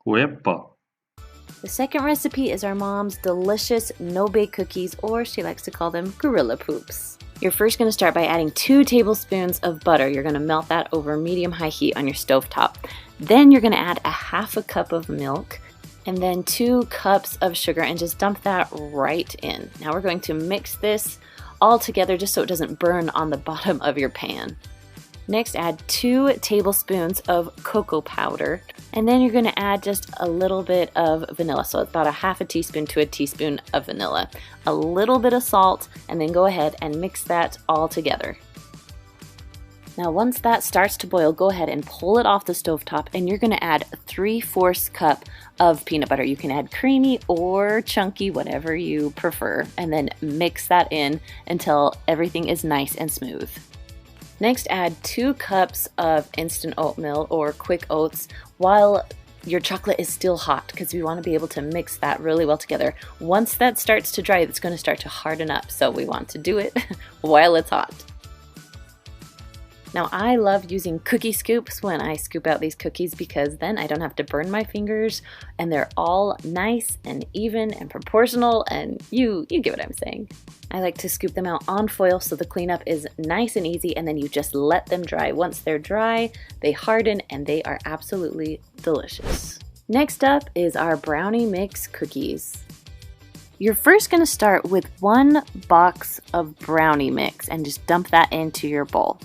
Uepa. The second recipe is our mom's delicious no-bake cookies, or she likes to call them gorilla poops. You're first going to start by adding 2 tablespoons of butter. You're going to melt that over medium-high heat on your stovetop. Then you're going to add a half a cup of milk and then 2 cups of sugar and just dump that right in. Now we're going to mix this all together just so it doesn't burn on the bottom of your pan. Next, add 2 tablespoons of cocoa powder, and then you're going to add just a little bit of vanilla, so about a half a teaspoon to a teaspoon of vanilla, a little bit of salt, and then go ahead and mix that all together. Now once that starts to boil, go ahead and pull it off the stovetop, and you're going to add a 3/4 cup of peanut butter. You can add creamy or chunky, whatever you prefer, and then mix that in until everything is nice and smooth. Next, add 2 cups of instant oatmeal or quick oats while your chocolate is still hot, because we want to be able to mix that really well together. Once that starts to dry, it's going to start to harden up, so we want to do it while it's hot. Now I love using cookie scoops when I scoop out these cookies, because then I don't have to burn my fingers and they're all nice and even and proportional, and you get what I'm saying. I like to scoop them out on foil so the cleanup is nice and easy, and then you just let them dry. Once they're dry, they harden and they are absolutely delicious. Next up is our brownie mix cookies. You're first going to start with 1 box of brownie mix and just dump that into your bowl.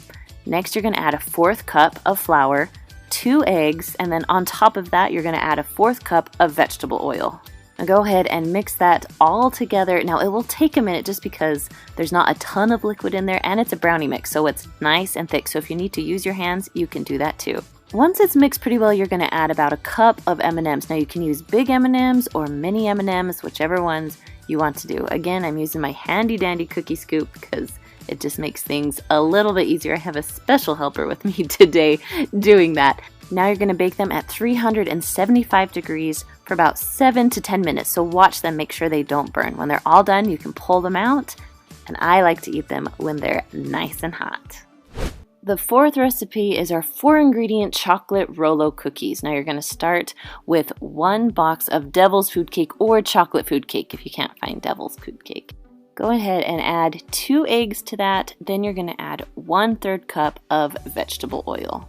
Next, you're going to add a 1/4 cup of flour, 2 eggs, and then on top of that, you're going to add a 1/4 cup of vegetable oil. Now go ahead and mix that all together. Now it will take a minute just because there's not a ton of liquid in there, and it's a brownie mix, so it's nice and thick. So if you need to use your hands, you can do that too. Once it's mixed pretty well, you're going to add about a cup of M&Ms. Now you can use big M&Ms or mini M&Ms, whichever ones you want to do. Again, I'm using my handy dandy cookie scoop because it just makes things a little bit easier. I have a special helper with me today doing that. Now you're going to bake them at 375 degrees for about 7 to 10 minutes. So watch them, make sure they don't burn. When they're all done, you can pull them out, and I like to eat them when they're nice and hot. The 4th recipe is our 4-ingredient chocolate Rolo cookies. Now you're going to start with 1 box of Devil's Food Cake or chocolate food cake if you can't find Devil's Food Cake. Go ahead and add 2 eggs to that. Then you're going to add 1/3 cup of vegetable oil.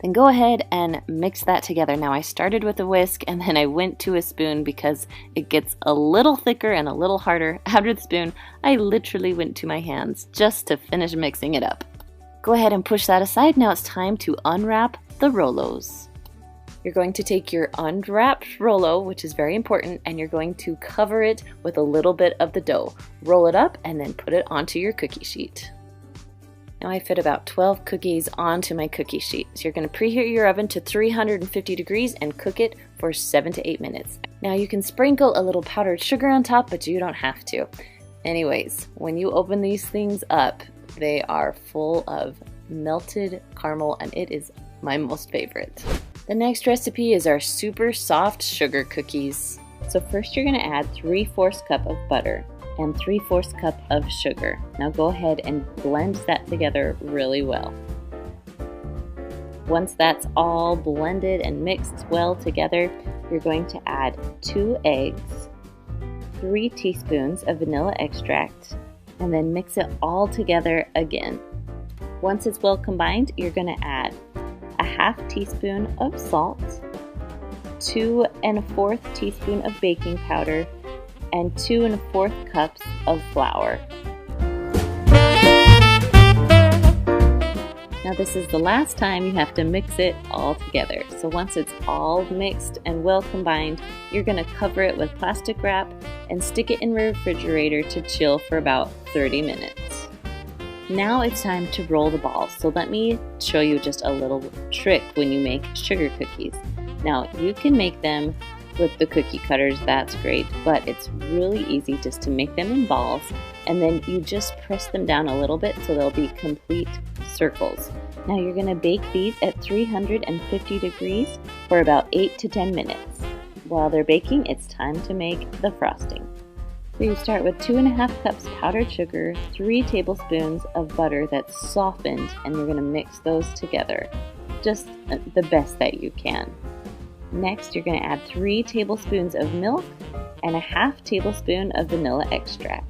Then go ahead and mix that together. Now I started with a whisk and then I went to a spoon because it gets a little thicker and a little harder. After the spoon, I literally went to my hands just to finish mixing it up. Go ahead and push that aside. Now it's time to unwrap the Rolos. You're going to take your unwrapped Rolo, which is very important, and you're going to cover it with a little bit of the dough. Roll it up and then put it onto your cookie sheet. Now I fit about 12 cookies onto my cookie sheet. So you're going to preheat your oven to 350 degrees and cook it for 7 to 8 minutes. Now you can sprinkle a little powdered sugar on top, but you don't have to. Anyways, when you open these things up, they are full of melted caramel, and it is my most favorite. The next recipe is our super soft sugar cookies. So first you're going to add 3/4 cup of butter and 3/4 cup of sugar. Now go ahead and blend that together really well. Once that's all blended and mixed well together, you're going to add 2 eggs, 3 teaspoons of vanilla extract, and then mix it all together again. Once it's well combined, you're going to add a 1/2 teaspoon of salt, 2 1/4 teaspoon of baking powder, and 2 1/4 cups of flour. Now this is the last time you have to mix it all together. So once it's all mixed and well combined, you're going to cover it with plastic wrap and stick it in the refrigerator to chill for about 30 minutes. Now it's time to roll the balls. So let me show you just a little trick when you make sugar cookies. Now you can make them with the cookie cutters, that's great, but it's really easy just to make them in balls, and then you just press them down a little bit so they'll be complete circles. Now you're going to bake these at 350 degrees for about 8 to 10 minutes. While they're baking, it's time to make the frosting. So you start with 2.5 cups powdered sugar, 3 tablespoons of butter that's softened, and you're going to mix those together, just the best that you can. Next, you're going to add 3 tablespoons of milk and a half tablespoon of vanilla extract.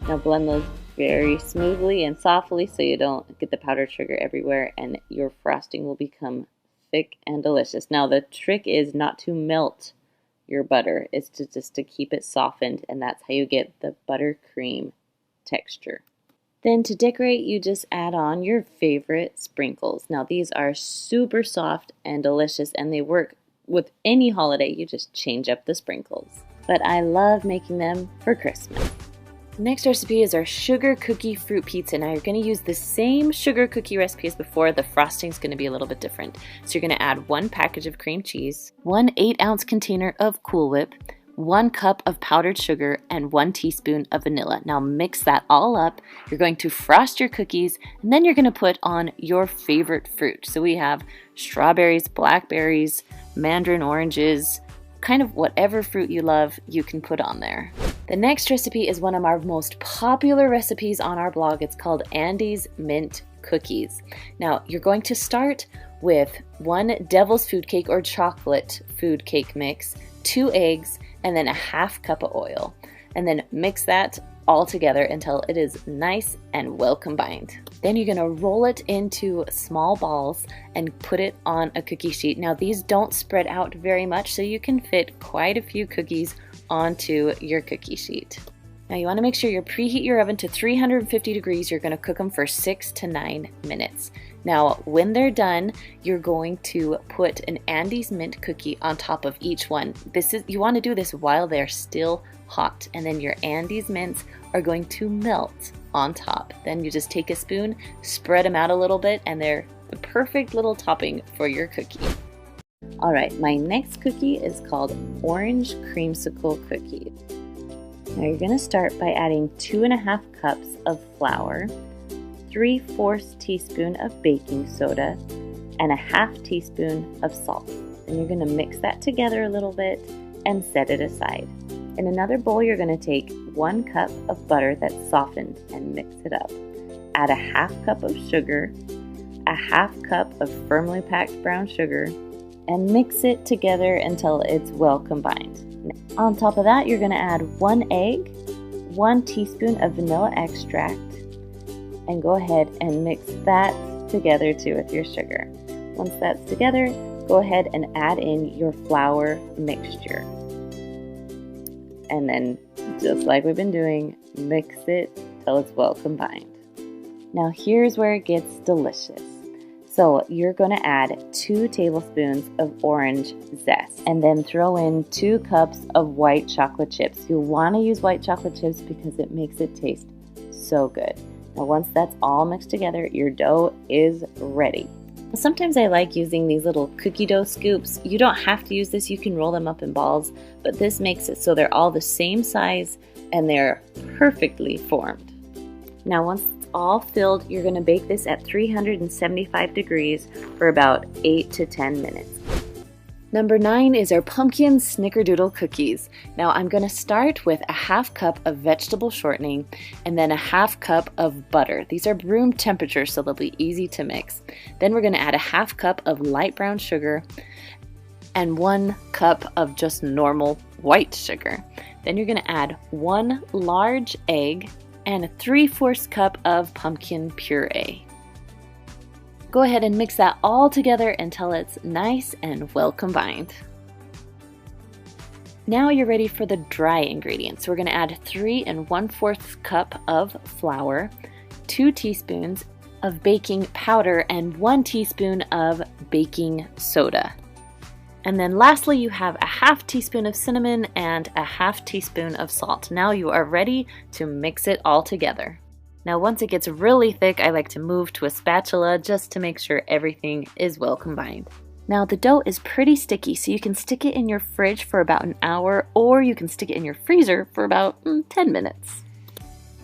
Now blend those very smoothly and softly so you don't get the powdered sugar everywhere, and your frosting will become thick and delicious. Now the trick is not to melt your butter, it's just to keep it softened, and that's how you get the buttercream texture. Then to decorate, you just add on your favorite sprinkles. Now these are super soft and delicious, and they work with any holiday. You just change up the sprinkles. But I love making them for Christmas. Next recipe is our sugar cookie fruit pizza. Now you're going to use the same sugar cookie recipe as before. The frosting is going to be a little bit different. So you're going to add 1 package of cream cheese, 1 8-ounce container of Cool Whip, 1 cup of powdered sugar, and 1 teaspoon of vanilla. Now mix that all up. You're going to frost your cookies, and then you're going to put on your favorite fruit. So we have strawberries, blackberries, mandarin oranges, kind of whatever fruit you love, you can put on there. The next recipe is one of our most popular recipes on our blog. It's called Andy's Mint Cookies. Now, you're going to start with 1 devil's food cake or chocolate food cake mix, 2 eggs, and then a half cup of oil. And then mix that all together until it is nice and well combined. Then you're gonna roll it into small balls and put it on a cookie sheet. Now these don't spread out very much, so you can fit quite a few cookies onto your cookie sheet. Now you wanna make sure you preheat your oven to 350 degrees. You're gonna cook them for 6 to 9 minutes. Now when they're done, you're going to put an Andy's Mint cookie on top of each one. You wanna do this while they're still hot, and then your Andy's Mints are going to melt on top. Then you just take a spoon, spread them out a little bit, and they're the perfect little topping for your cookie. Alright, my next cookie is called Orange Creamsicle Cookies. Now you're going to start by adding 2.5 cups of flour, 3/4 teaspoon of baking soda, and a half teaspoon of salt. Then you're going to mix that together a little bit and set it aside. In another bowl, you're going to take 1 cup of butter that's softened and mix it up. Add a half cup of sugar, a half cup of firmly packed brown sugar, and mix it together until it's well combined. On top of that, you're going to add 1 egg, 1 teaspoon of vanilla extract, and go ahead and mix that together too with your sugar. Once that's together, go ahead and add in your flour mixture. And then, just like we've been doing, mix it till it's well combined. Now here's where it gets delicious. So you're going to add 2 tablespoons of orange zest, and then throw in 2 cups of white chocolate chips. You'll want to use white chocolate chips because it makes it taste so good. Now once that's all mixed together, your dough is ready. Sometimes I like using these little cookie dough scoops. You don't have to use this, you can roll them up in balls, but this makes it so they're all the same size and they're perfectly formed. Now once it's all filled, you're going to bake this at 375 degrees for about 8 to 10 minutes. Number 9 is our pumpkin snickerdoodle cookies. Now I'm going to start with a half cup of vegetable shortening and then a half cup of butter. These are room temperature, so they'll be easy to mix. Then we're going to add a half cup of light brown sugar and 1 cup of just normal white sugar. Then you're going to add 1 large egg and a 3/4 cup of pumpkin puree. Go ahead and mix that all together until it's nice and well combined. Now you're ready for the dry ingredients. We're going to add 3 1/4 cup of flour, 2 teaspoons of baking powder, and 1 teaspoon of baking soda. And then lastly, you have a half teaspoon of cinnamon and a half teaspoon of salt. Now you are ready to mix it all together. Now once it gets really thick, I like to move to a spatula just to make sure everything is well combined. Now the dough is pretty sticky, so you can stick it in your fridge for about an hour, or you can stick it in your freezer for about 10 minutes.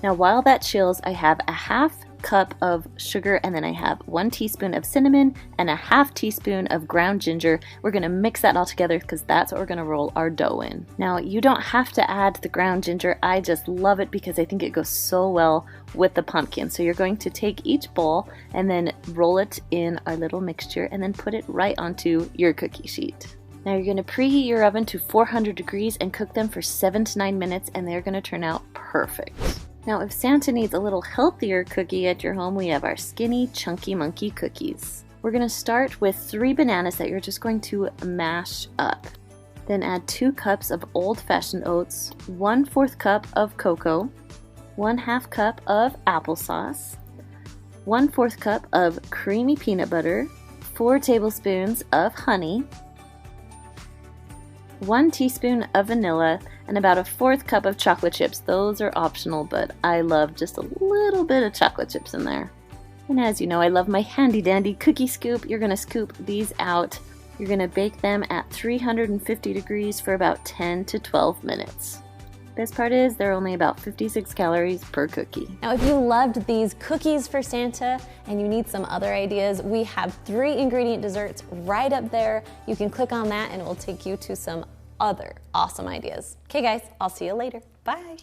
Now while that chills, I have a half cup of sugar, and then I have 1 teaspoon of cinnamon and a half teaspoon of ground ginger. We're going to mix that all together because that's what we're going to roll our dough in. Now you don't have to add the ground ginger. I just love it because I think it goes so well with the pumpkin. So you're going to take each bowl and then roll it in our little mixture and then put it right onto your cookie sheet. Now you're going to preheat your oven to 400 degrees and cook them for 7 to 9 minutes, and they're going to turn out perfect. Now if Santa needs a little healthier cookie at your home, we have our Skinny Chunky Monkey cookies. We're going to start with 3 bananas that you're just going to mash up. Then add 2 cups of old-fashioned oats, 1/4 cup of cocoa, 1/2 cup of applesauce, 1/4 cup of creamy peanut butter, 4 tablespoons of honey, 1 teaspoon of vanilla, and about 1/4 cup of chocolate chips. Those are optional, but I love just a little bit of chocolate chips in there. And as you know, I love my handy dandy cookie scoop. You're gonna scoop these out. You're gonna bake them at 350 degrees for about 10 to 12 minutes. Best part is they're only about 56 calories per cookie. Now, if you loved these cookies for Santa and you need some other ideas, we have 3 ingredient desserts right up there. You can click on that and it will take you to some other awesome ideas. Okay guys, I'll see you later. Bye.